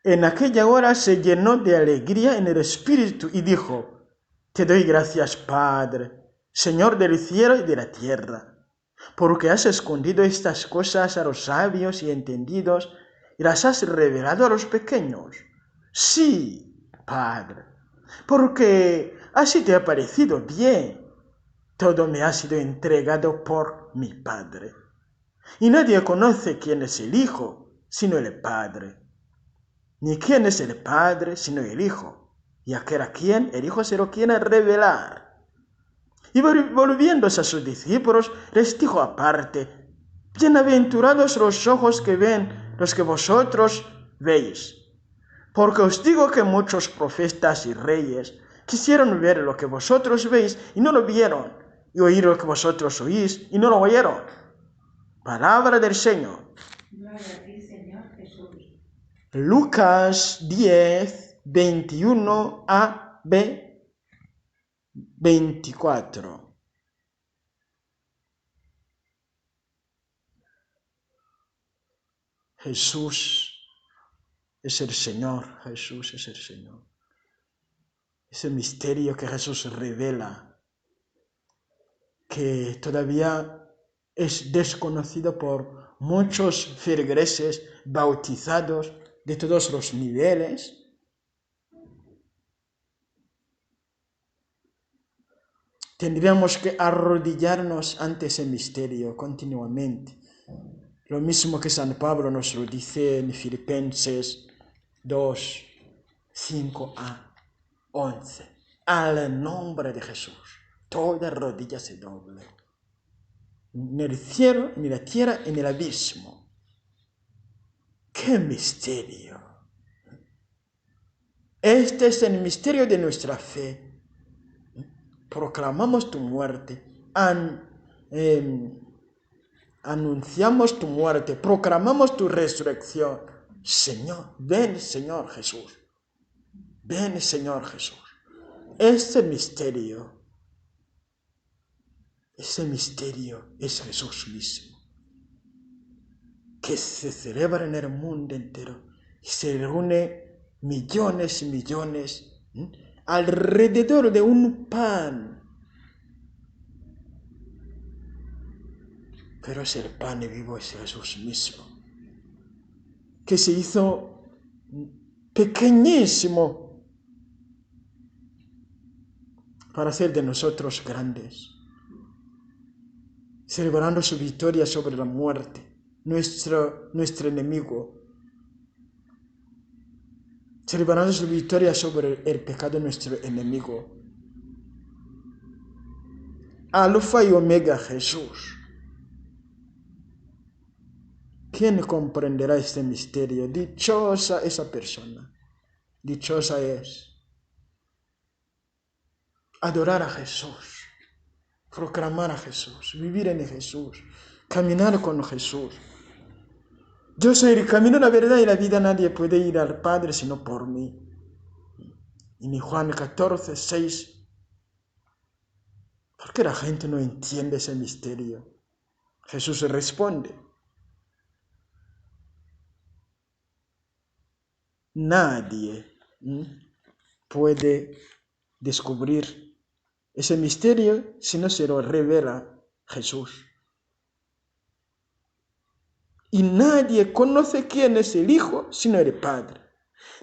En aquella hora se llenó de alegría en el espíritu y dijo: Te doy gracias, Padre, Señor del cielo y de la tierra, porque has escondido estas cosas a los sabios y entendidos y las has revelado a los pequeños. Sí, Padre, porque así te ha parecido bien. Todo me ha sido entregado por mi Padre. Y nadie conoce quién es el Hijo, sino el Padre. Ni quién es el Padre, sino el Hijo, y aquel a quien el Hijo se lo quiere revelar. Y volviéndose a sus discípulos, les dijo aparte: Bienaventurados los ojos que ven los que vosotros veis. Porque os digo que muchos profetas y reyes quisieron ver lo que vosotros veis y no lo vieron, y oír lo que vosotros oís y no lo oyeron. Palabra del Señor. Gloria a ti, Señor Jesús. Lucas 10, 21 a 24. Jesús es el Señor, Jesús es el Señor. Ese misterio que Jesús revela, que todavía es desconocido por muchos feligreses bautizados de todos los niveles. Tendríamos que arrodillarnos ante ese misterio continuamente. Lo mismo que San Pablo nos lo dice en Filipenses 2, 5 a 11. Al nombre de Jesús, toda rodilla se doble. En el cielo, en la tierra, en el abismo. ¡Qué misterio! Este es el misterio de nuestra fe. Proclamamos tu muerte, anunciamos tu muerte, proclamamos tu resurrección. Señor, ven, Señor Jesús. Ven, Señor Jesús. Ese misterio es Jesús mismo, que se celebra en el mundo entero y se reúne millones y millones alrededor de un pan. Pero es el pan vivo, es Jesús mismo, que se hizo pequeñísimo para hacer de nosotros grandes, celebrando su victoria sobre la muerte, nuestro enemigo, celebrando su victoria sobre el pecado, nuestro enemigo. Alfa y Omega, Jesús. ¿Quién comprenderá este misterio? Dichosa esa persona, dichosa es. Adorar a Jesús, proclamar a Jesús, vivir en Jesús, caminar con Jesús. Yo soy el camino, la verdad y la vida. Nadie puede ir al Padre sino por mí. En Juan 14, 6. ¿Por qué la gente no entiende ese misterio? Jesús responde: nadie puede descubrir ese misterio si no se lo revela Jesús. Y nadie conoce quién es el Hijo sino el Padre,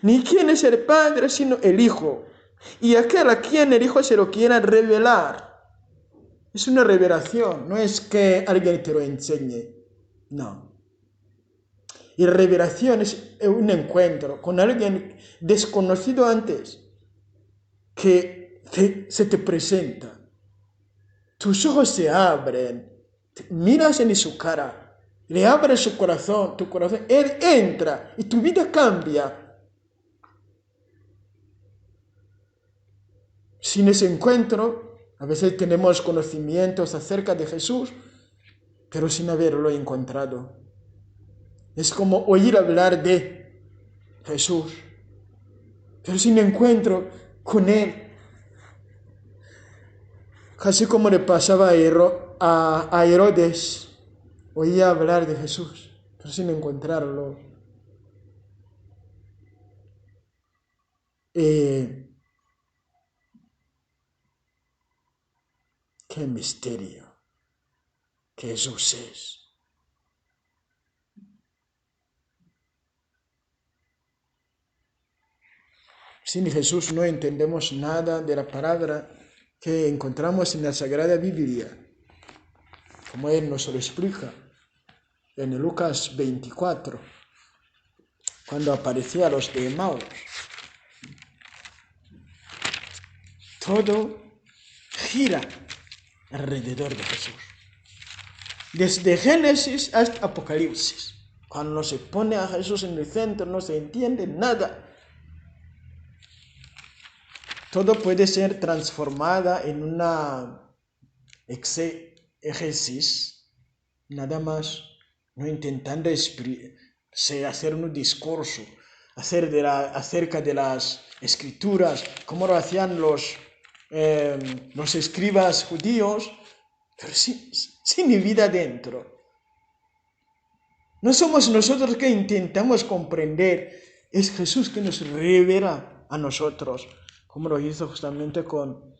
ni quién es el Padre sino el Hijo, y aquel a quien el Hijo se lo quiera revelar. Es una revelación, no es que alguien te lo enseñe, no. Y revelación es un encuentro con alguien desconocido antes, que se te presenta. Tus ojos se abren, miras en su cara, le abres su corazón, tu corazón, él entra y tu vida cambia. Sin ese encuentro, a veces tenemos conocimientos acerca de Jesús, pero sin haberlo encontrado. Es como oír hablar de Jesús, pero sin encuentro con Él. Casi como le pasaba a Herodes, oía hablar de Jesús, pero sin encontrarlo. qué misterio que Jesús es. Sin Jesús no entendemos nada de la palabra que encontramos en la Sagrada Biblia, como Él nos lo explica en Lucas 24, cuando aparecía a los de Emaús. Todo gira alrededor de Jesús. Desde Génesis hasta Apocalipsis. Cuando no se pone a Jesús en el centro, no se entiende nada. Todo puede ser transformada en una exégesis, nada más, no intentando hacer un discurso acerca de las escrituras, como lo hacían los escribas judíos, pero sin vida dentro. No somos nosotros que intentamos comprender, es Jesús que nos revela a nosotros, como lo hizo justamente con...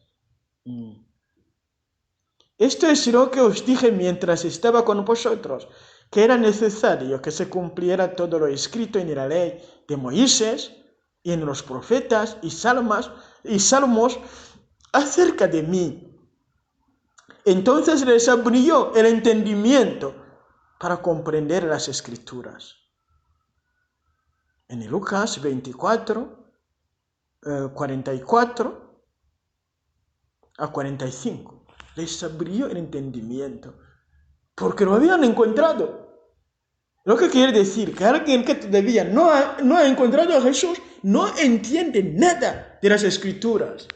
Esto es lo que os dije mientras estaba con vosotros, que era necesario que se cumpliera todo lo escrito en la ley de Moisés y en los profetas y salmos acerca de mí. Entonces les abrió el entendimiento para comprender las escrituras. En Lucas 24, 44 a 45. Les abrió el entendimiento, porque lo habían encontrado. Lo que quiere decir que alguien que todavía no ha encontrado a Jesús no entiende nada de las escrituras.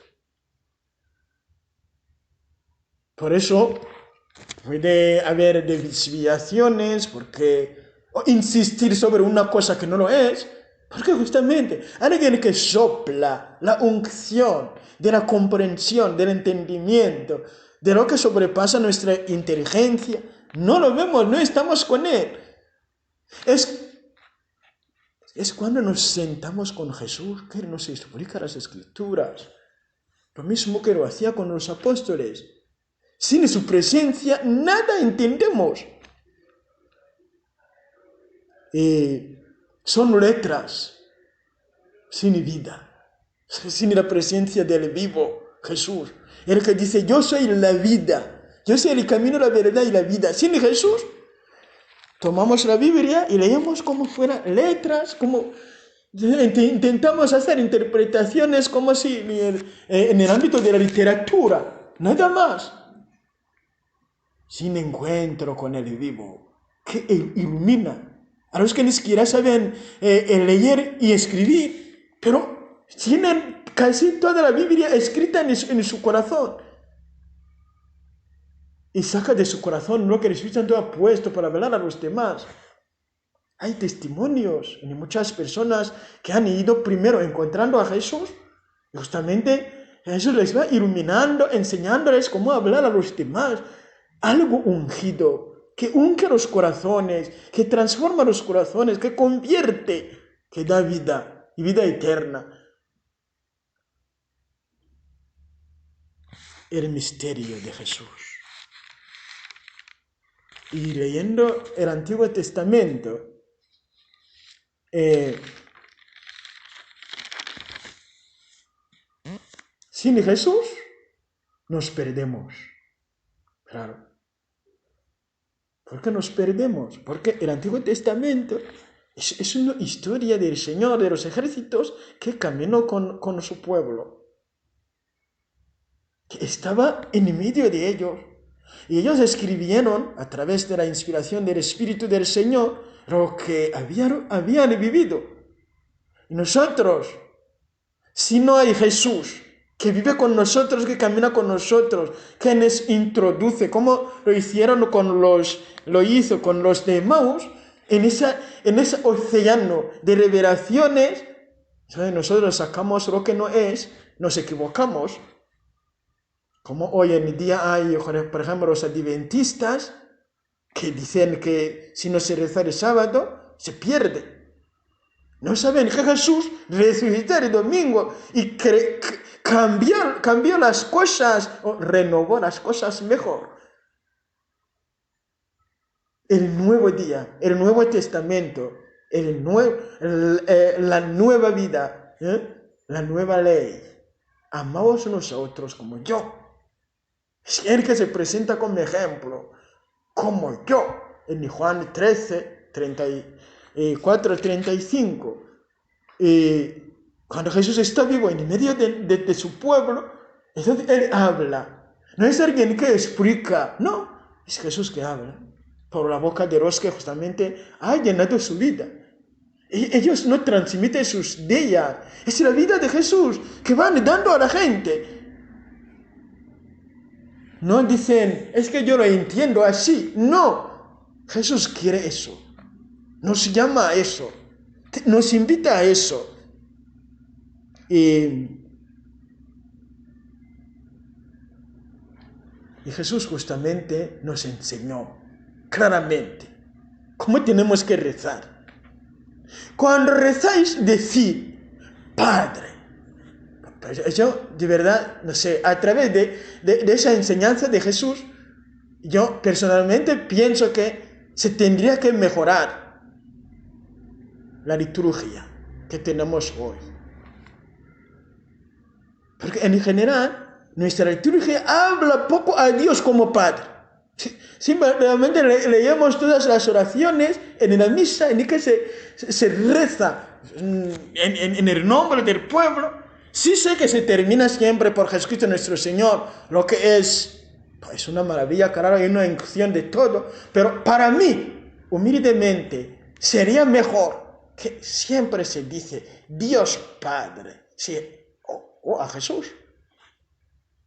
Por eso puede haber desviaciones, o insistir sobre una cosa que no lo es, porque justamente alguien que sopla la unción de la comprensión, del entendimiento, de lo que sobrepasa nuestra inteligencia, no lo vemos, no estamos con Él. Es cuando nos sentamos con Jesús que Él nos explica las Escrituras. Lo mismo que lo hacía con los apóstoles. Sin su presencia nada entendemos. Son letras sin vida, sin la presencia del vivo Jesús. El que dice, yo soy la vida, yo soy el camino, la verdad y la vida. Sin Jesús, tomamos la Biblia y leemos como fuera letras, como intentamos hacer interpretaciones como si en el ámbito de la literatura, nada más. Sin encuentro con el vivo, que ilumina a los que ni siquiera saben leer y escribir, pero tienen casi toda la Biblia escrita en su corazón. Y saca de su corazón lo que el Espíritu Santo ha puesto para hablar a los demás. Hay testimonios de muchas personas que han ido primero encontrando a Jesús, y justamente Jesús les va iluminando, enseñándoles cómo hablar a los demás. Algo ungido, que unge los corazones, que transforma los corazones, que convierte, que da vida y vida eterna. El misterio de Jesús. Y leyendo el Antiguo Testamento, sin Jesús nos perdemos. Claro. ¿Por qué nos perdemos? Porque el Antiguo Testamento es una historia del Señor de los ejércitos que caminó con su pueblo, que estaba en medio de ellos. Y ellos escribieron, a través de la inspiración del Espíritu del Señor, lo que habían vivido. Y nosotros, si no hay Jesús, que vive con nosotros, que camina con nosotros, que nos introduce, como lo hizo con los de Emaús, en ese océano de revelaciones, nosotros sacamos lo que no es, nos equivocamos. Como hoy en día hay, por ejemplo, los adventistas que dicen que si no se reza el sábado, se pierde. No saben que Jesús resucitó el domingo y cambió las cosas, o renovó las cosas mejor. El nuevo día, el Nuevo Testamento, la nueva vida, la nueva ley. Amaos unos a otros como yo. Es el que se presenta como ejemplo, como yo, en Juan 13, 34, 35. Cuando Jesús está vivo en medio de su pueblo, entonces Él habla. No es alguien que explica, no, es Jesús que habla por la boca de los que justamente ha llenado su vida. Ellos no transmiten sus ideas, es la vida de Jesús que van dando a la gente. No dicen, es que yo lo entiendo así. No, Jesús quiere eso. Nos llama a eso. Nos invita a eso. Y Jesús justamente nos enseñó claramente cómo tenemos que rezar. Cuando rezáis, decid, Padre. Yo, de verdad, no sé, a través de esa enseñanza de Jesús, yo personalmente pienso que se tendría que mejorar la liturgia que tenemos hoy. Porque en general, nuestra liturgia habla poco a Dios como Padre. Simplemente leemos todas las oraciones en la misa en que se reza en el nombre del pueblo. Sí sé que se termina siempre por Jesucristo nuestro Señor, lo que es una maravilla, claro, hay una inclusión de todo, pero para mí, humildemente, sería mejor que siempre se dice Dios Padre, sí, o a Jesús,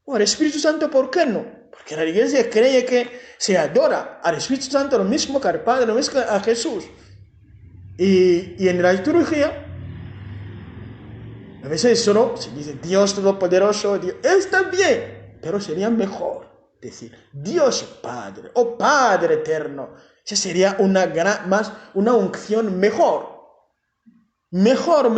o al Espíritu Santo, ¿por qué no? Porque la Iglesia cree que se adora al Espíritu Santo lo mismo que al Padre, lo mismo que a Jesús. Y en la liturgia, a veces solo se dice Dios Todopoderoso, Dios. Está bien, pero sería mejor decir Dios Padre o Padre Eterno. Esa sería una unción mejor. Mejor.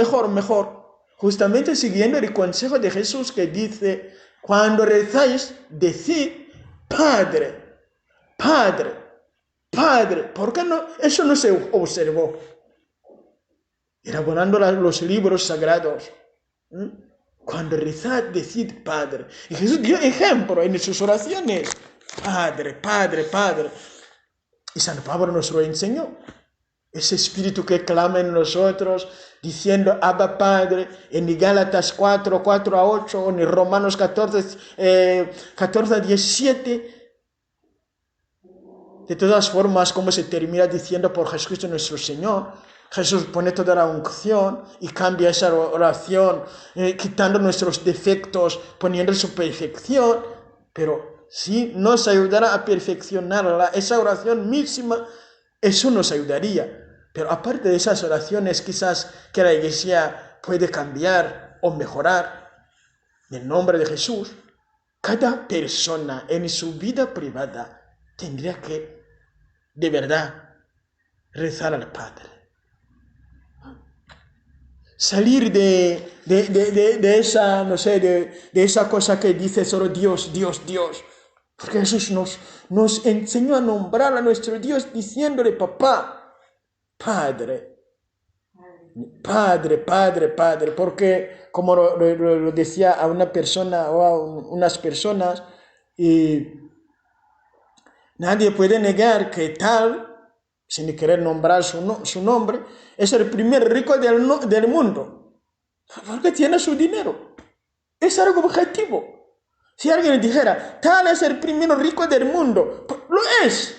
Justamente siguiendo el consejo de Jesús que dice, cuando rezáis, decid Padre. ¿Por qué no? Eso no se observó. Elaborando los libros sagrados. Cuando rezad, decid Padre. Y Jesús dio ejemplo en sus oraciones. Padre. Y San Pablo nos lo enseñó. Ese espíritu que clama en nosotros, diciendo Abba Padre, en Gálatas 4, 4 a 8, o en Romanos 14, 14 a 17. De todas formas, como se termina diciendo por Jesucristo nuestro Señor, Jesús pone toda la unción y cambia esa oración, quitando nuestros defectos, poniendo su perfección, pero sí nos ayudará a perfeccionarla, esa oración misma, eso nos ayudaría. Pero aparte de esas oraciones, quizás que la Iglesia puede cambiar o mejorar, en el nombre de Jesús, cada persona en su vida privada tendría que, de verdad, rezar al Padre. Salir de esa, no sé, de esa cosa que dice solo Dios. Porque Jesús nos enseñó a nombrar a nuestro Dios diciéndole papá, Padre. Porque como lo decía a una persona o a unas personas, nadie puede negar que tal, sin querer nombrar su nombre, es el primer rico del mundo, porque tiene su dinero. Es algo objetivo. Si alguien dijera, tal es el primer rico del mundo, pues lo es.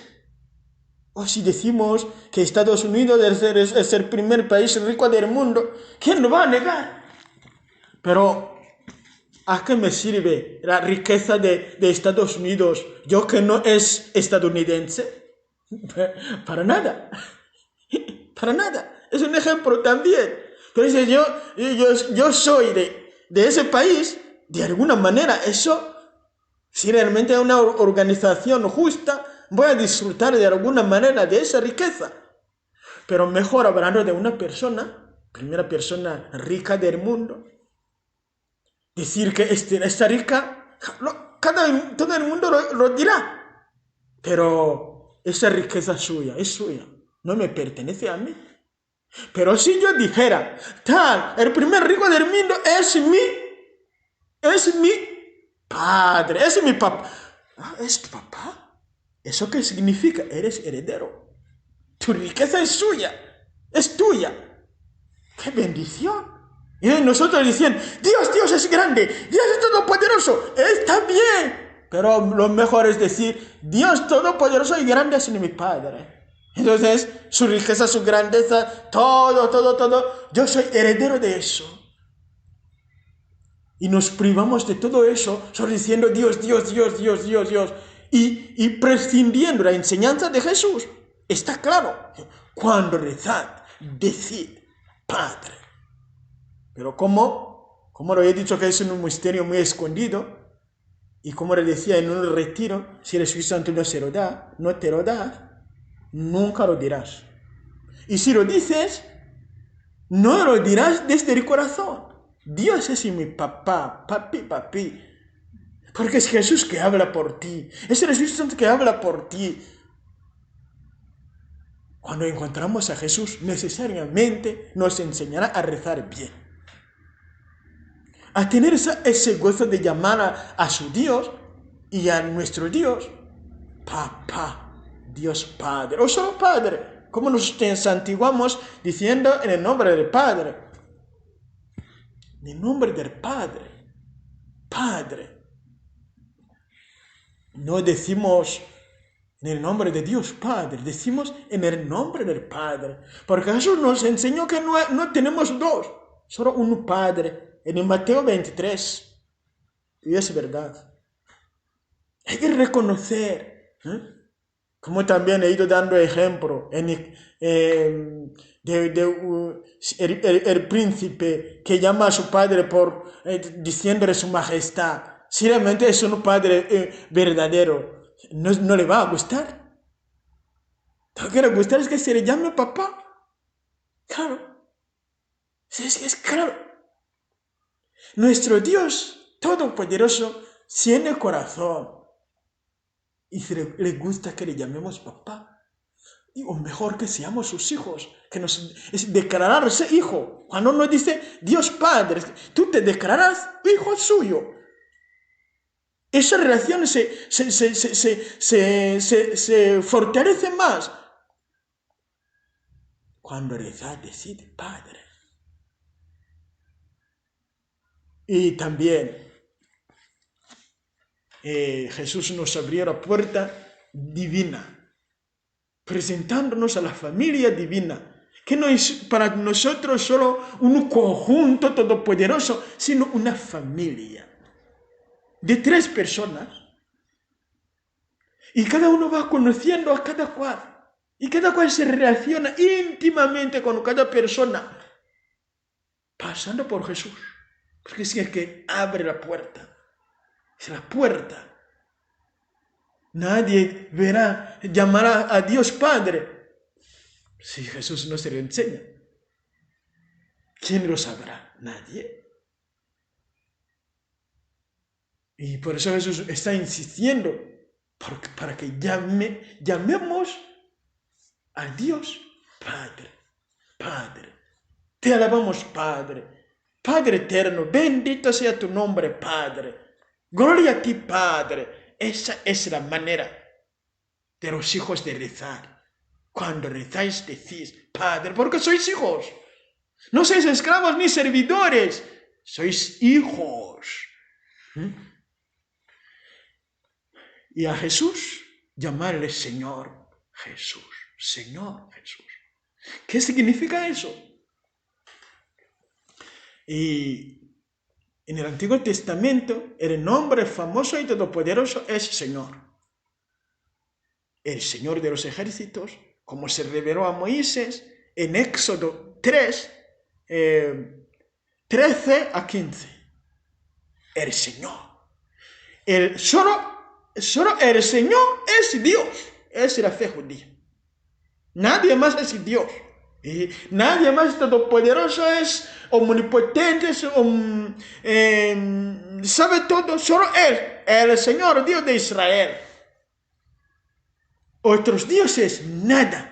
O si decimos que Estados Unidos es el primer país rico del mundo, ¿quién lo va a negar? Pero, ¿a qué me sirve la riqueza de Estados Unidos, yo que no es estadounidense? Para nada. Es un ejemplo también. Pero si yo soy de ese país, de alguna manera, eso, si realmente es una organización justa, voy a disfrutar de alguna manera de esa riqueza. Pero mejor hablando de una persona, primera persona rica del mundo, decir que está rica, todo el mundo lo dirá, pero esa riqueza es suya, no me pertenece a mí. Pero si yo dijera, el primer rico del mundo es mi padre, es mi papá. ¿Es tu papá? ¿Eso qué significa? Eres heredero. Tu riqueza es suya, es tuya. ¡Qué bendición! Y nosotros diciendo, Dios es grande, Dios es todopoderoso. Está bien. Pero lo mejor es decir, Dios todopoderoso y grande es mi Padre. Entonces, su riqueza, su grandeza, todo, yo soy heredero de eso. Y nos privamos de todo eso, solo diciendo Dios. Y prescindiendo la enseñanza de Jesús. Está claro, cuando rezad, decid, Padre. Pero como lo he dicho que es un misterio muy escondido, y como le decía en un retiro, si el Espíritu Santo no te lo da, nunca lo dirás. Y si lo dices, no lo dirás desde el corazón. Dios es mi papá, papi. Porque es Jesús que habla por ti. Es el Espíritu Santo que habla por ti. Cuando encontramos a Jesús, necesariamente nos enseñará a rezar bien. A tener ese gozo de llamar a su Dios y a nuestro Dios, Papá, Dios Padre, o solo Padre, como nos santiguamos diciendo en el nombre del Padre. En el nombre del Padre. Padre. No decimos en el nombre de Dios Padre, decimos en el nombre del Padre. Porque Jesús nos enseñó que no tenemos dos, solo un Padre. En Mateo 23. Y es verdad. Hay que reconocer, como también he ido dando ejemplo el príncipe que llama a su padre diciéndole su majestad. Si realmente es un padre verdadero, no le va a gustar. Lo que le gusta es que se le llame papá. Claro. Es claro. Nuestro Dios todopoderoso tiene corazón. Y si le gusta que le llamemos papá, o mejor que seamos sus hijos, que nos declararse hijo. Cuando nos dice Dios Padre, tú te declaras hijo suyo. Esa relación se fortalece más cuando rezar decide Padre. Y también Jesús nos abrió la puerta divina, presentándonos a la familia divina, que no es para nosotros solo un conjunto todopoderoso, sino una familia de 3 personas. Y cada uno va conociendo a cada cual. Y cada cual se relaciona íntimamente con cada persona, pasando por Jesús. Porque es el que abre la puerta. Es la puerta. Nadie llamará a Dios Padre si Jesús no se lo enseña. ¿Quién lo sabrá? Nadie. Y por eso Jesús está insistiendo para que llamemos a Dios Padre. Padre. Te alabamos, Padre. Padre eterno, bendito sea tu nombre, Padre. Gloria a ti, Padre. Esa es la manera de los hijos de rezar. Cuando rezáis decís, Padre, porque sois hijos. No sois esclavos ni servidores. Sois hijos. Y a Jesús llamarle Señor Jesús. Señor Jesús. ¿Qué significa eso? Y en el Antiguo Testamento, el nombre famoso y todopoderoso es Señor. El Señor de los ejércitos, como se reveló a Moisés en Éxodo 3, 13 a 15. El Señor. Solo el Señor es Dios. Es la fe judía. Nadie más es Dios. Y nadie más todopoderoso es omnipotente, sabe todo, solo Él, el Señor Dios de Israel. Otros dioses, nada.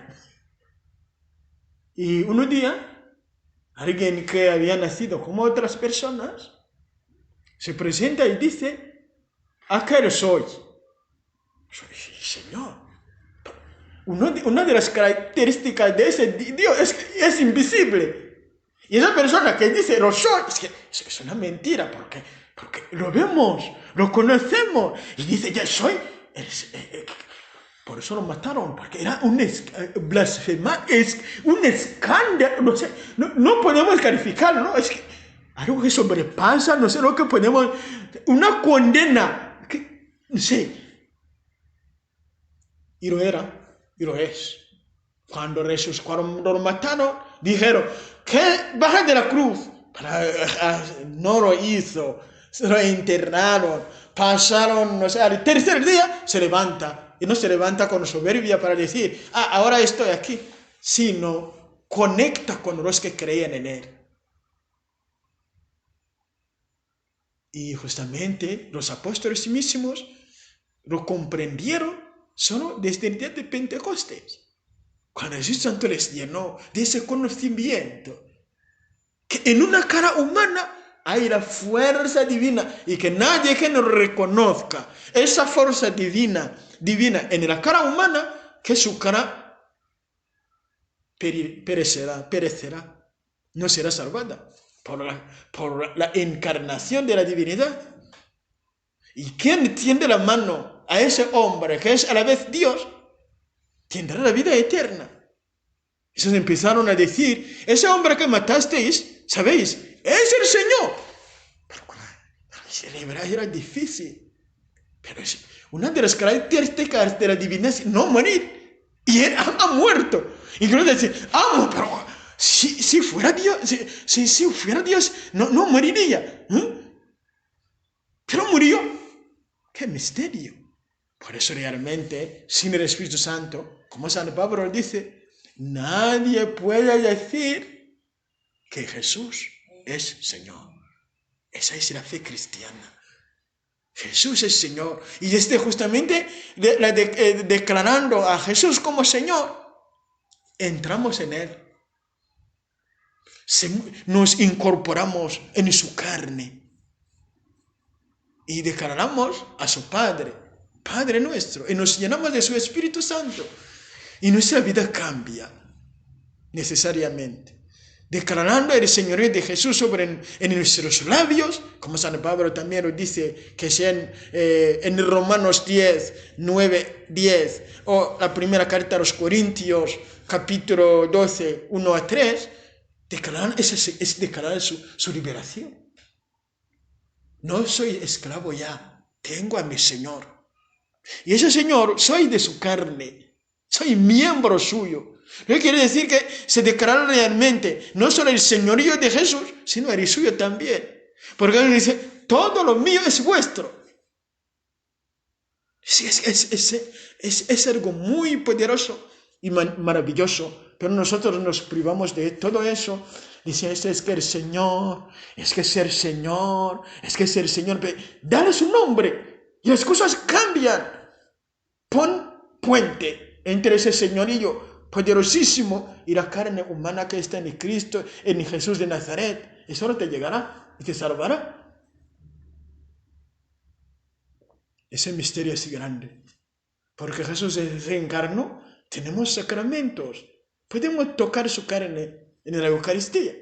Y un día, alguien que había nacido como otras personas, se presenta y dice, ¿acaso soy? Señor. Una de las características de ese Dios es que es invisible. Y esa persona que dice lo soy, es una mentira, porque lo vemos, lo conocemos. Y dice, ya soy. Por eso lo mataron, porque era un blasfema, es un escándalo. No sé, no podemos calificarlo, ¿no? Es que algo que sobrepasa, no sé lo que podemos. Una condena, no sé. Y lo era. Y lo es. Cuando lo mataron, dijeron, que baja de la cruz. No lo hizo. Se lo internaron. Pasaron, no sé, al tercer día se levanta. Y no se levanta con soberbia para decir, ahora estoy aquí. Sino conecta con los que creían en él. Y justamente los apóstoles mismos lo comprendieron solo desde el día de Pentecostés. Cuando Jesús Santo les llenó de ese conocimiento, que en una cara humana hay la fuerza divina y que nadie que nos reconozca esa fuerza divina en la cara humana, que su cara perecerá, no será salvada por la encarnación de la divinidad. ¿Y quién tiende la mano a ese hombre que es a la vez Dios? Tendrá la vida eterna. Entonces empezaron a decir, ese hombre que matasteis, ¿sabéis? Es el Señor. Pero en hebreo era difícil. Pero es una de las características de la divinidad es no morir. Y él ha muerto. Y quiero decir, pero si fuera Dios, si fuera Dios, no moriría. Pero murió. ¡Qué misterio! Por eso realmente, sin el Espíritu Santo, como San Pablo dice, nadie puede decir que Jesús es Señor. Esa es la fe cristiana. Jesús es Señor. Y desde justamente declarando a Jesús como Señor, entramos en Él. Nos incorporamos en su carne. Y declaramos a su Padre, Padre nuestro, y nos llenamos de su Espíritu Santo. Y nuestra vida cambia necesariamente. Declarando el señorío de Jesús en nuestros labios, como San Pablo también lo dice, que sea en Romanos 10, 9, 10, o la primera carta a los Corintios, capítulo 12, 1 a 3, es declarar su liberación. No soy esclavo ya, tengo a mi Señor. Y ese Señor, soy de su carne, soy miembro suyo. No quiere decir que se declara realmente no solo el señorío de Jesús, sino el suyo también. Porque Él dice, todo lo mío es vuestro. Es algo muy poderoso y maravilloso, pero nosotros nos privamos de todo eso. Dice, es que el Señor, es que ser Señor, es que ser Señor, dale su nombre y las cosas cambian. Pon puente entre ese señorío poderosísimo y la carne humana que está en Cristo, en Jesús de Nazaret. Eso no te llegará y te salvará. Ese misterio es grande. Porque Jesús se encarnó, tenemos sacramentos. Podemos tocar su carne en la Eucaristía.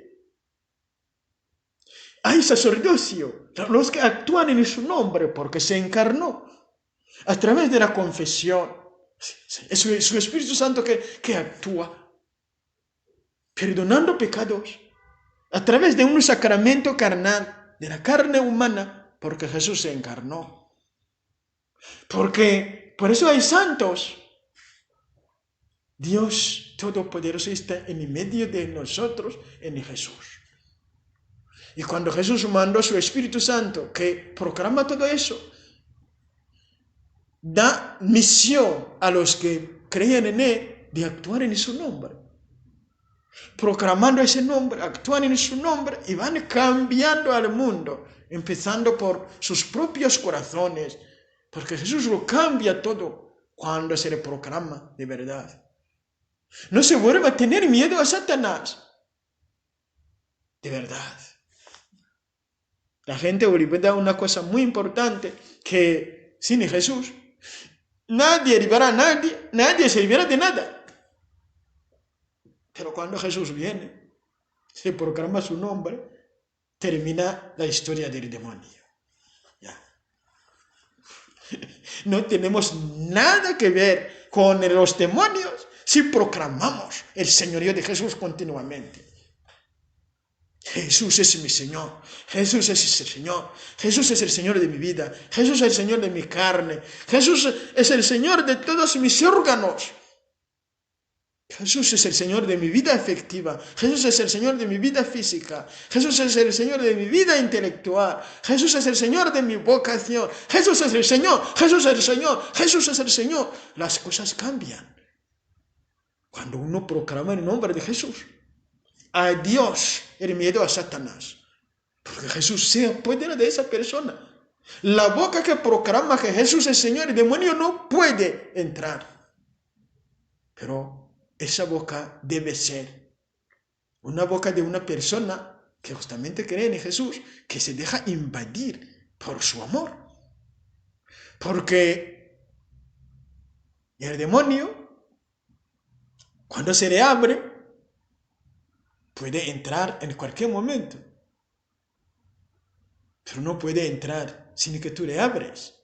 Hay sacerdocio, los que actúan en su nombre porque se encarnó. A través de la confesión. Es su Espíritu Santo que actúa. Perdonando pecados. A través de un sacramento carnal, de la carne humana, porque Jesús se encarnó. Porque por eso hay santos. Dios Todopoderoso está en medio de nosotros, en Jesús. Y cuando Jesús mandó su Espíritu Santo, que proclama todo eso, da misión a los que creen en Él de actuar en su nombre. proclamando ese nombre, actúan en su nombre y van cambiando al mundo, empezando por sus propios corazones, porque Jesús lo cambia todo cuando se le proclama de verdad. No se vuelve a tener miedo a Satanás, de verdad. La gente olvida una cosa muy importante, que sin Jesús nadie libera a nadie, nadie se libera de nada. Pero cuando Jesús viene, se proclama su nombre, termina la historia del demonio. Ya. No tenemos nada que ver con los demonios si proclamamos el señorío de Jesús continuamente. Jesús es mi Señor, Jesús es el Señor, Jesús es el Señor de mi vida, Jesús es el Señor de mi carne, Jesús es el Señor de todos mis órganos. Jesús es el Señor de mi vida afectiva, Jesús es el Señor de mi vida física, Jesús es el Señor de mi vida intelectual, Jesús es el Señor de mi vocación, Jesús es el Señor, Jesús es el Señor, Jesús es el Señor. Las cosas cambian cuando uno proclama el nombre de Jesús. Adiós el miedo a Satanás, porque Jesús se apodera de esa persona. La boca que proclama que Jesús es Señor, el demonio no puede entrar. Pero esa boca debe ser una boca de una persona que justamente cree en Jesús, que se deja invadir por su amor. Porque el demonio, cuando se le abre, puede entrar en cualquier momento. Pero no puede entrar sin que tú le abres.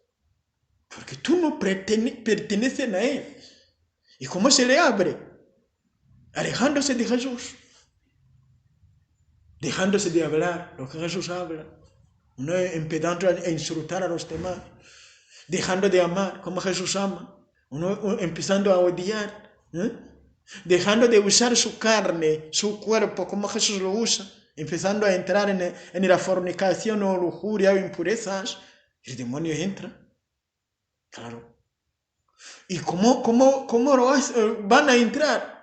Porque tú no perteneces a él. ¿Y cómo se le abre? Alejándose de Jesús. Dejándose de hablar lo que Jesús habla. No empezando a insultar a los demás. Dejando de amar como Jesús ama. Uno empezando a odiar. Dejando de usar su carne, su cuerpo como Jesús lo usa. Empezando a entrar en la fornicación o lujuria o impurezas. El demonio entra. Claro. ¿Y cómo van a entrar?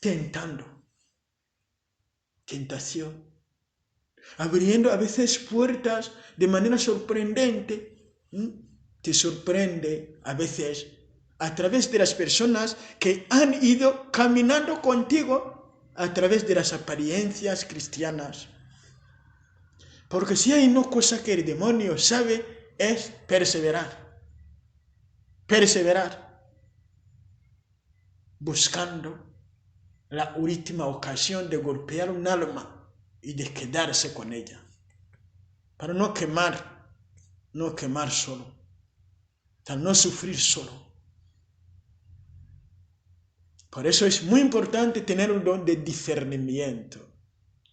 Tentando. Tentación. Abriendo a veces puertas de manera sorprendente. Te sorprende a veces a través de las personas que han ido caminando contigo a través de las apariencias cristianas. Porque si hay una cosa que el demonio sabe es perseverar. Perseverar. Buscando la última ocasión de golpear un alma y de quedarse con ella. Para no quemar solo. Para no sufrir solo. Por eso es muy importante tener un don de discernimiento,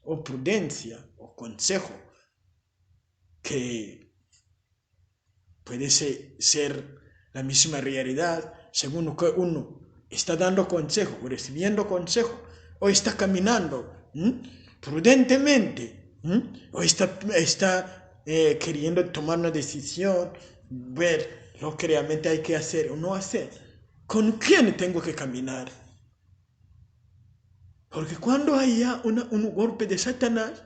o prudencia, o consejo, que puede ser la misma realidad según que uno está dando consejo, o recibiendo consejo, o está caminando prudentemente, o está queriendo tomar una decisión, ver lo que realmente hay que hacer o no hacer. ¿Con quién tengo que caminar? Porque cuando haya un golpe de Satanás,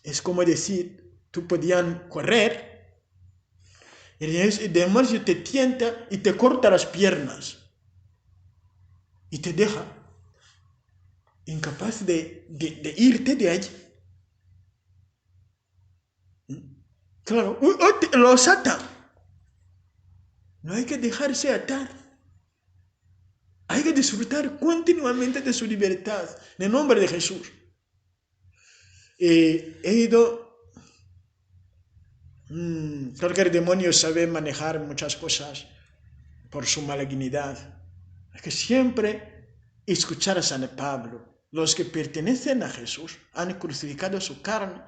es como decir, tú podías correr, el demonio te tienta y te corta las piernas y te deja incapaz de irte de allí. Claro, los ata. No hay que dejarse atar. Hay que disfrutar continuamente de su libertad, en el nombre de Jesús. He ido... Creo que el demonio sabe manejar muchas cosas por su malignidad. Hay que siempre escuchar a San Pablo. Los que pertenecen a Jesús han crucificado su carne,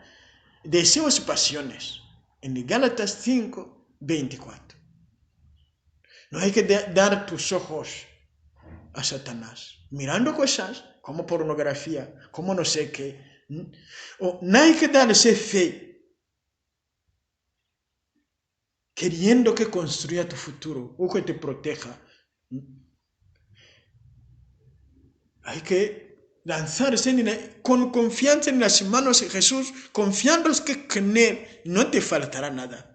deseos y pasiones. En Gálatas 5, 24. No hay que dar tus ojos a Satanás, mirando cosas como pornografía, como no sé qué. O no hay que darse fe, queriendo que construya tu futuro o que te proteja. Hay que lanzarse con confianza en las manos de Jesús, confiando que en Él no te faltará nada.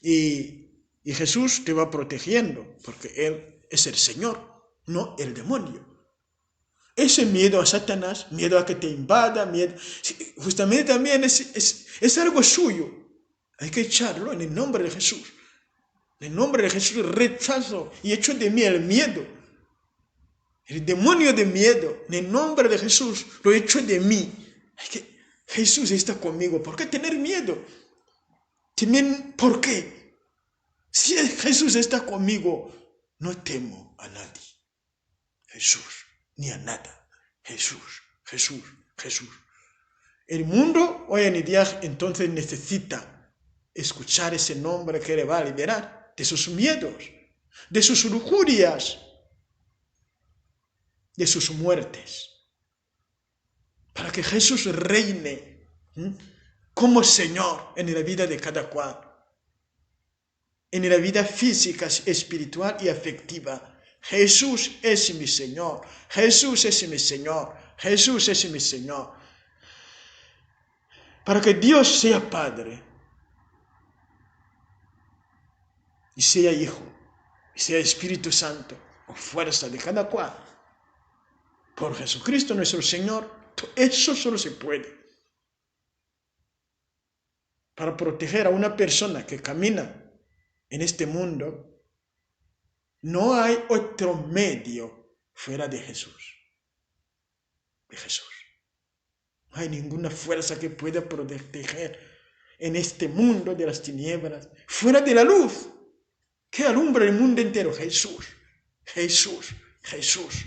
Y Jesús te va protegiendo, porque Él es el Señor, no el demonio. Ese miedo a Satanás, miedo a que te invada, miedo, justamente también es algo suyo. Hay que echarlo en el nombre de Jesús. En el nombre de Jesús rechazo y echo de mí el miedo. El demonio de miedo, en el nombre de Jesús, lo echo de mí. Jesús está conmigo. ¿Por qué tener miedo? ¿Por qué? Si Jesús está conmigo, no temo a nadie. Jesús, ni a nada. Jesús, Jesús, Jesús. El mundo hoy en día entonces necesita escuchar ese nombre que le va a liberar de sus miedos, de sus lujurias, de sus muertes, para que Jesús reine como Señor en la vida de cada cual, en la vida física, espiritual y afectiva. Jesús es mi Señor, Jesús es mi Señor, Jesús es mi Señor. Para que Dios sea Padre, y sea Hijo, y sea Espíritu Santo, o fuerza de cada cual, por Jesucristo nuestro Señor, eso solo se puede. Para proteger a una persona que camina en este mundo, no hay otro medio fuera de Jesús. De Jesús. No hay ninguna fuerza que pueda proteger en este mundo de las tinieblas, fuera de la luz que alumbra el mundo entero. Jesús, Jesús, Jesús.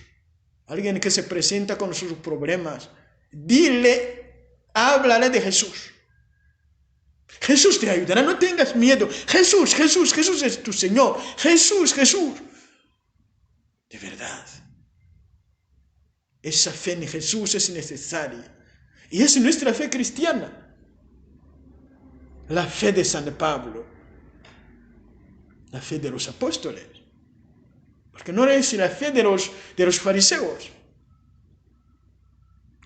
Alguien que se presenta con sus problemas, dile, háblale de Jesús. Jesús te ayudará, no tengas miedo. Jesús, Jesús, Jesús es tu Señor. Jesús, Jesús. De verdad. Esa fe en Jesús es necesaria. Y es nuestra fe cristiana. La fe de San Pablo. La fe de los apóstoles. Porque no es la fe de los fariseos.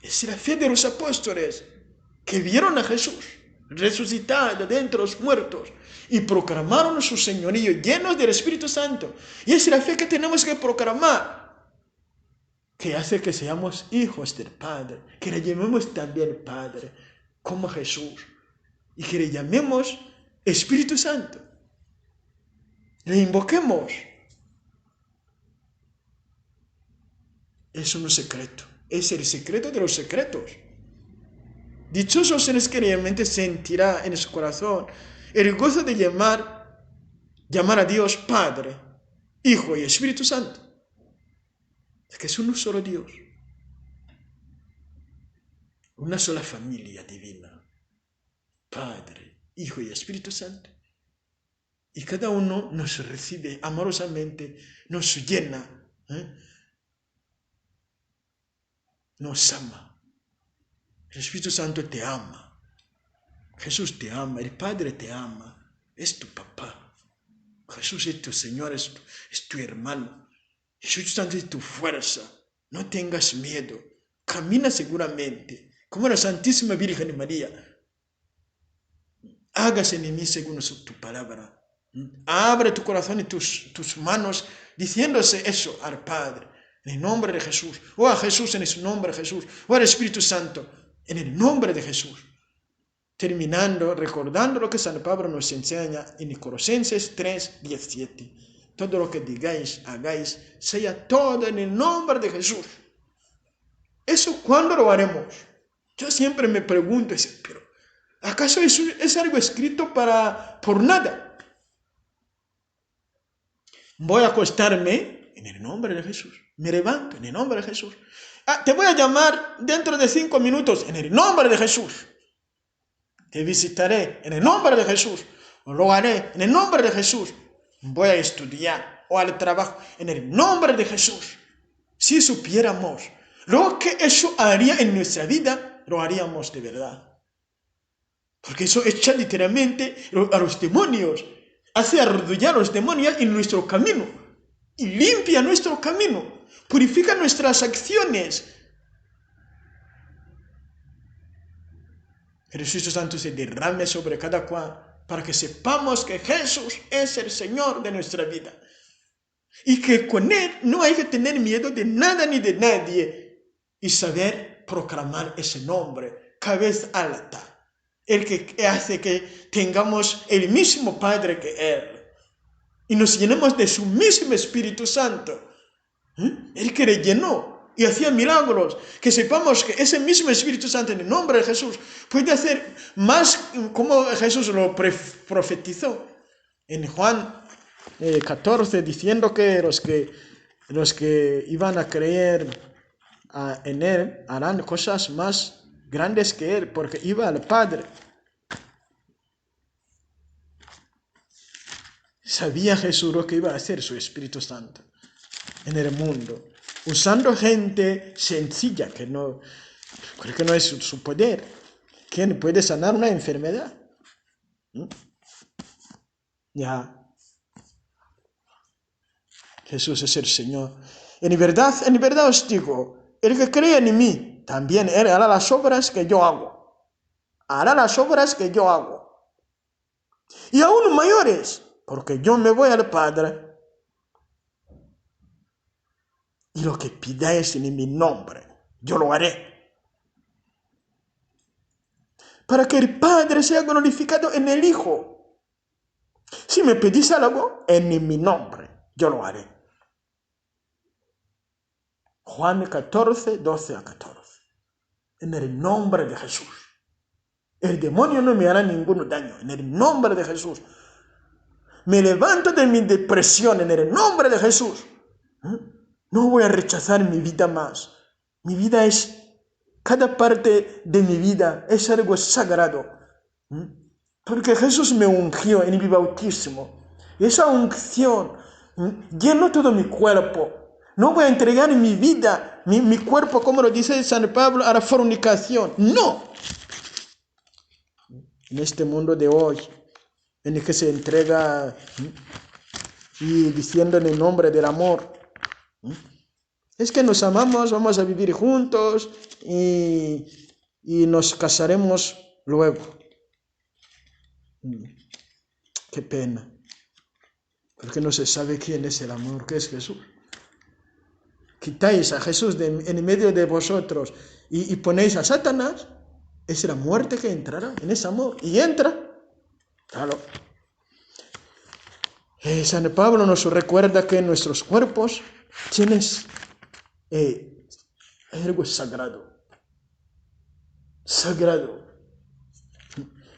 Es la fe de los apóstoles que vieron a Jesús resucitado de entre los muertos y proclamaron su señorío llenos del Espíritu Santo. Y es la fe que tenemos que proclamar, que hace que seamos hijos del Padre, que le llamemos también Padre, como Jesús, y que le llamemos Espíritu Santo. Le invoquemos. Es un secreto, es el secreto de los secretos. Dichosos los que realmente sentirá en su corazón el gozo de llamar a Dios Padre, Hijo y Espíritu Santo. Es que es uno solo Dios, una sola familia divina, Padre, Hijo y Espíritu Santo. Y cada uno nos recibe amorosamente, nos llena, nos ama. El Espíritu Santo te ama. Jesús te ama. El Padre te ama. Es tu papá. Jesús es tu Señor, es tu hermano. El Espíritu Santo es tu fuerza. No tengas miedo. Camina seguramente. Como la Santísima Virgen María. Hágase en mí según tu palabra. Abre tu corazón y tus manos diciéndose eso al Padre. En el nombre de Jesús. O a Jesús en su nombre de Jesús. O al Espíritu Santo. En el nombre de Jesús. Terminando, recordando lo que San Pablo nos enseña en Colosenses 3:17. Todo lo que digáis, hagáis, sea todo en el nombre de Jesús. ¿Eso cuándo lo haremos? Yo siempre me pregunto, pero ¿acaso eso es algo escrito por nada? Voy a acostarme en el nombre de Jesús. Me levanto en el nombre de Jesús. Te voy a llamar dentro de 5 minutos en el nombre de Jesús. Te visitaré en el nombre de Jesús. Lo haré en el nombre de Jesús. Voy a estudiar o al trabajo en el nombre de Jesús. Si supiéramos lo que eso haría en nuestra vida, lo haríamos de verdad. Porque eso echa literalmente a los demonios. Hace arrodillar a los demonios en nuestro camino. Y limpia nuestro camino. purifica nuestras acciones. El Espíritu Santo se derrame sobre cada cual para que sepamos que Jesús es el Señor de nuestra vida. Y que con Él no hay que tener miedo de nada ni de nadie. Y saber proclamar ese nombre, cabeza alta. El que hace que tengamos el mismo Padre que Él. Y nos llenemos de su mismo Espíritu Santo. El que le llenó y hacía milagros. Que sepamos que ese mismo Espíritu Santo en el nombre de Jesús puede hacer más como Jesús lo profetizó. En Juan 14, diciendo que los que iban a creer en Él harán cosas más grandes que Él, porque iba al Padre. Sabía Jesús lo que iba a hacer su Espíritu Santo en el mundo, usando gente sencilla, que no es su poder. ¿Quién puede sanar una enfermedad? Ya. Jesús es el Señor. En verdad os digo, el que cree en mí, también Él hará las obras que yo hago. Hará las obras que yo hago. Y aún mayores, porque yo me voy al Padre. Y lo que pidáis en mi nombre, yo lo haré. Para que el Padre sea glorificado en el Hijo. Si me pedís algo en mi nombre, yo lo haré. Juan 14, 12 a 14. En el nombre de Jesús. El demonio no me hará ningún daño. En el nombre de Jesús. Me levanto de mi depresión en el nombre de Jesús. No voy a rechazar mi vida más. Mi vida es, cada parte de mi vida es algo sagrado. Porque Jesús me ungió en mi bautismo. Y esa unción llenó todo mi cuerpo. No voy a entregar mi vida, mi cuerpo, como lo dice San Pablo, a la fornicación. No. En este mundo de hoy, en el que se entrega y diciendo en el nombre del amor, es que nos amamos, vamos a vivir juntos y nos casaremos luego. Qué pena, porque no se sabe quién es el amor, qué es Jesús. Quitáis a Jesús en medio de vosotros y ponéis a Satanás, es la muerte que entrará en ese amor. Y entra, claro. San Pablo nos recuerda que nuestros cuerpos tienen algo sagrado. Sagrado.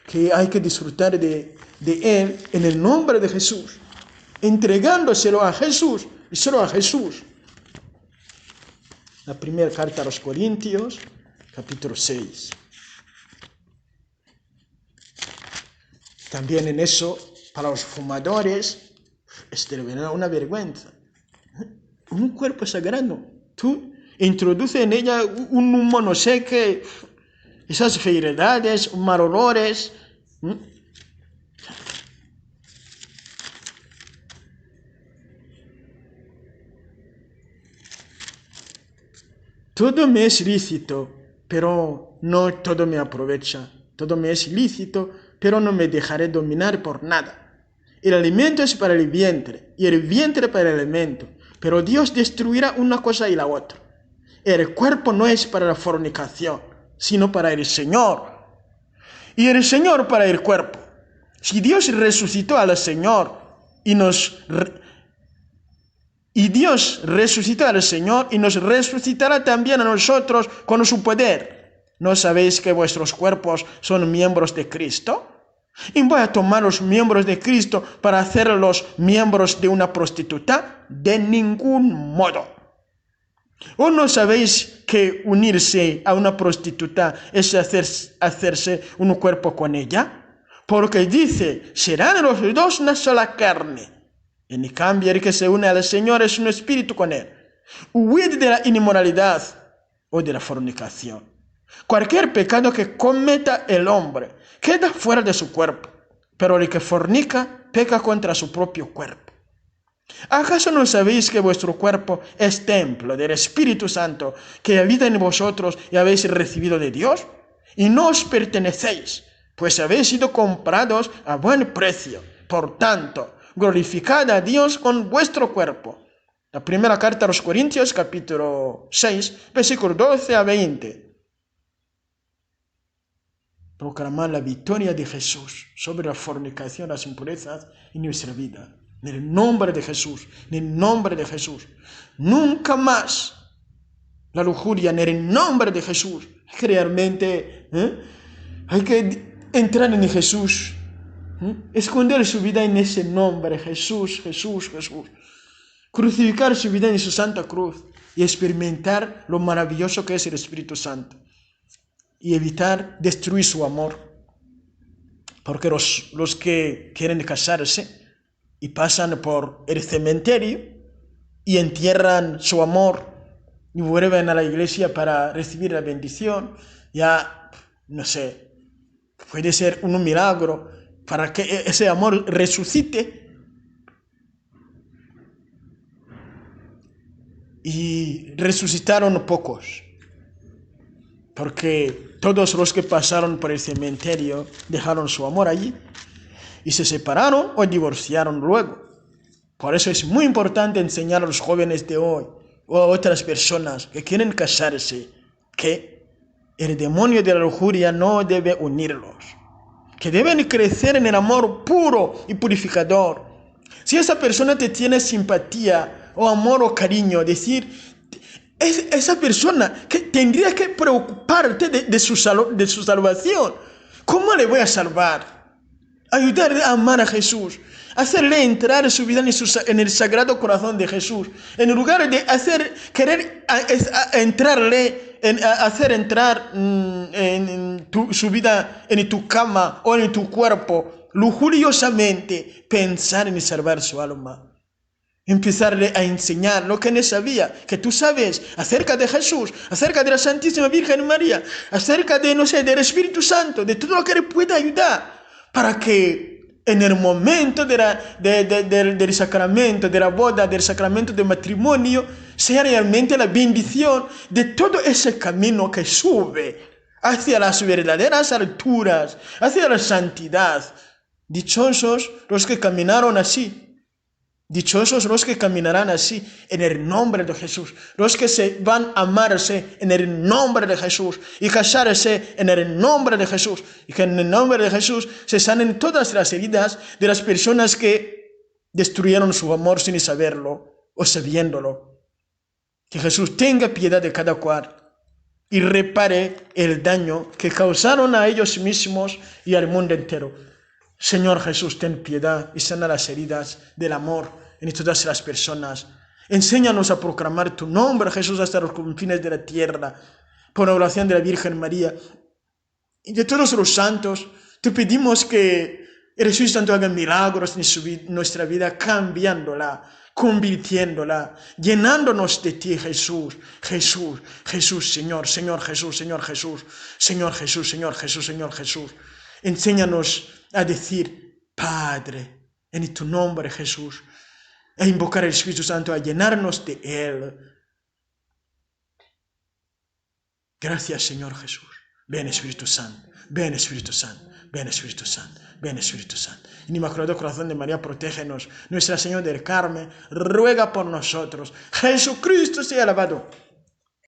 Que hay que disfrutar de Él en el nombre de Jesús. Entregándoselo a Jesús y solo a Jesús. La primera carta a los Corintios, capítulo 6. También en eso, para los fumadores, es una vergüenza. Un cuerpo sagrado. Tú introduces en ella un humo, no sé qué, esas fealdades, mal olores. Todo me es lícito, pero no todo me aprovecha. Todo me es lícito, pero no me dejaré dominar por nada. El alimento es para el vientre, y el vientre para el alimento. Pero Dios destruirá una cosa y la otra. El cuerpo no es para la fornicación, sino para el Señor. Y el Señor para el cuerpo. Si Dios resucitó al Señor y Dios resucitó al Señor y nos resucitará también a nosotros con su poder. ¿No sabéis que vuestros cuerpos son miembros de Cristo? ¿Y voy a tomar los miembros de Cristo para hacerlos miembros de una prostituta? De ningún modo. ¿O no sabéis que unirse a una prostituta es hacerse un cuerpo con ella? Porque dice, serán los dos una sola carne. En cambio, el que se une al Señor es un espíritu con Él. Huid de la inmoralidad o de la fornicación. Cualquier pecado que cometa el hombre queda fuera de su cuerpo, pero el que fornica peca contra su propio cuerpo. ¿Acaso no sabéis que vuestro cuerpo es templo del Espíritu Santo que habita en vosotros y habéis recibido de Dios? Y no os pertenecéis, pues habéis sido comprados a buen precio. Por tanto, glorificad a Dios con vuestro cuerpo. La primera carta a los Corintios, capítulo 6, versículos 12 a 20. Proclamar la victoria de Jesús sobre la fornicación, las impurezas en nuestra vida. En el nombre de Jesús, en el nombre de Jesús. Nunca más la lujuria, en el nombre de Jesús. Realmente hay que entrar en Jesús. Esconder su vida en ese nombre, Jesús, Jesús, Jesús. Crucificar su vida en su santa cruz y experimentar lo maravilloso que es el Espíritu Santo. Y evitar destruir su amor. Porque los que quieren casarse y pasan por el cementerio y entierran su amor y vuelven a la iglesia para recibir la bendición, ya, no sé, puede ser un milagro para que ese amor resucite. Y resucitaron pocos, porque todos los que pasaron por el cementerio dejaron su amor allí y se separaron o divorciaron luego. Por eso es muy importante enseñar a los jóvenes de hoy o a otras personas que quieren casarse que el demonio de la lujuria no debe unirlos, que deben crecer en el amor puro y purificador. Si esa persona te tiene simpatía o amor o cariño, decir, esa persona que tendría que preocuparte de su salvación. ¿Cómo le voy a salvar? Ayudarle a amar a Jesús, hacerle entrar en su vida en el sagrado corazón de Jesús, en lugar de hacer entrar su vida en tu cama o en tu cuerpo, lujuriosamente pensar en salvar su alma. Empezarle a enseñar lo que no sabía, que tú sabes acerca de Jesús, acerca de la Santísima Virgen María, acerca de, del Espíritu Santo, de todo lo que le puede ayudar, para que en el momento del sacramento, de la boda, del sacramento del matrimonio, sea realmente la bendición de todo ese camino que sube hacia las verdaderas alturas, hacia la santidad. Dichosos los que caminaron así. Dichosos los que caminarán así en el nombre de Jesús, los que se van a amarse en el nombre de Jesús y casarse en el nombre de Jesús, y que en el nombre de Jesús se sanen todas las heridas de las personas que destruyeron su amor sin saberlo o sabiéndolo. Que Jesús tenga piedad de cada cual y repare el daño que causaron a ellos mismos y al mundo entero. Señor Jesús, ten piedad y sana las heridas del amor en todas las personas. Enséñanos a proclamar tu nombre, Jesús, hasta los confines de la tierra, por la oración de la Virgen María y de todos los santos. Te pedimos que el Espíritu Santo haga milagros en nuestra vida, cambiándola, convirtiéndola, llenándonos de ti, Jesús, Jesús, Jesús, Señor, Señor Jesús, Señor Jesús, Señor Jesús, Señor Jesús, Señor Jesús. Enséñanos a decir, Padre, en tu nombre, Jesús, a invocar al Espíritu Santo, a llenarnos de Él. Gracias, Señor Jesús. Ven, Espíritu Santo, ven, Espíritu Santo, ven, Espíritu Santo, ven, Espíritu Santo. En el Inmaculado Corazón de María, protégenos. Nuestra Señora del Carmen ruega por nosotros. Jesucristo sea alabado.